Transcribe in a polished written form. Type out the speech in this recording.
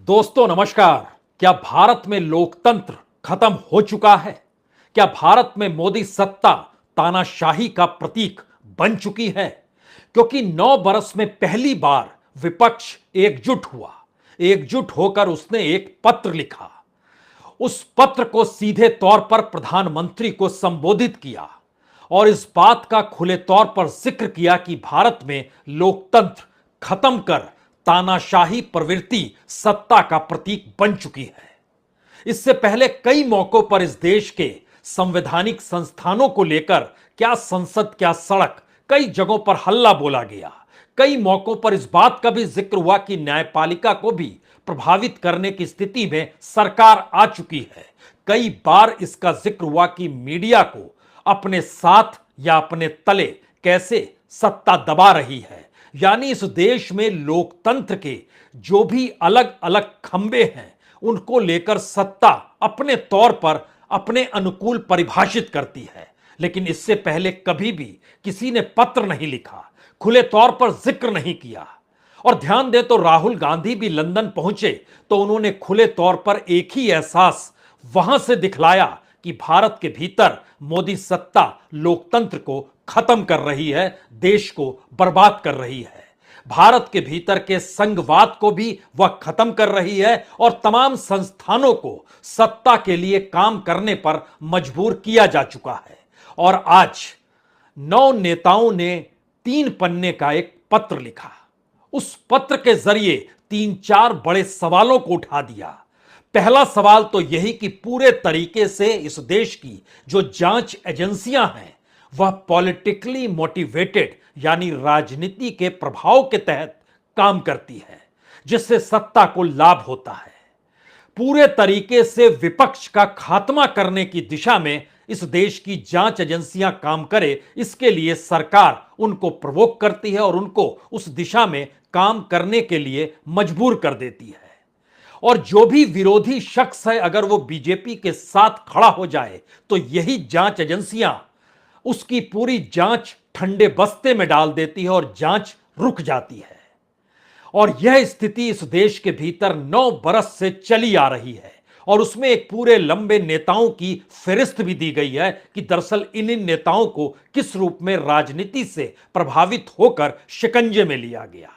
दोस्तों नमस्कार। क्या भारत में लोकतंत्र खत्म हो चुका है? क्या भारत में मोदी सत्ता तानाशाही का प्रतीक बन चुकी है? क्योंकि 9 बरस में पहली बार विपक्ष एकजुट हुआ। एकजुट होकर उसने एक पत्र लिखा। उस पत्र को सीधे तौर पर प्रधानमंत्री को संबोधित किया और इस बात का खुले तौर पर जिक्र किया कि भारत में लोकतंत्र खत्म कर तानाशाही प्रवृत्ति सत्ता का प्रतीक बन चुकी है। इससे पहले कई मौकों पर इस देश के संवैधानिक संस्थानों को लेकर क्या संसद क्या सड़क कई जगहों पर हल्ला बोला गया। कई मौकों पर इस बात का भी जिक्र हुआ कि न्यायपालिका को भी प्रभावित करने की स्थिति में सरकार आ चुकी है। कई बार इसका जिक्र हुआ कि मीडिया को अपने साथ या अपने तले कैसे सत्ता दबा रही है। यानी इस देश में लोकतंत्र के जो भी अलग अलग खंबे हैं उनको लेकर सत्ता अपने तौर पर अपने अनुकूल परिभाषित करती है। लेकिन इससे पहले कभी भी किसी ने पत्र नहीं लिखा, खुले तौर पर जिक्र नहीं किया। और ध्यान दें तो राहुल गांधी भी लंदन पहुंचे तो उन्होंने खुले तौर पर एक ही एहसास वहां से दिखलाया कि भारत के भीतर मोदी सत्ता लोकतंत्र को खत्म कर रही है, देश को बर्बाद कर रही है। भारत के भीतर के संघवाद को भी वह खत्म कर रही है और तमाम संस्थानों को सत्ता के लिए काम करने पर मजबूर किया जा चुका है। और आज 9 नेताओं ने 3 पन्ने का एक पत्र लिखा। उस पत्र के जरिए 3-4 बड़े सवालों को उठा दिया। पहला सवाल तो यही कि पूरे तरीके से इस देश की जो जांच एजेंसियां हैं वह पॉलिटिकली मोटिवेटेड यानी राजनीति के प्रभाव के तहत काम करती है, जिससे सत्ता को लाभ होता है। पूरे तरीके से विपक्ष का खात्मा करने की दिशा में इस देश की जांच एजेंसियां काम करे, इसके लिए सरकार उनको प्रवोक करती है और उनको उस दिशा में काम करने के लिए मजबूर कर देती है। और जो भी विरोधी शख्स है अगर वो बीजेपी के साथ खड़ा हो जाए तो यही जांच एजेंसियां उसकी पूरी जांच ठंडे बस्ते में डाल देती है और जांच रुक जाती है। और यह स्थिति इस देश के भीतर 9 बरस से चली आ रही है और उसमें एक पूरे लंबे नेताओं की फहरिस्त भी दी गई है कि दरअसल इन नेताओं को किस रूप में राजनीति से प्रभावित होकर शिकंजे में लिया गया।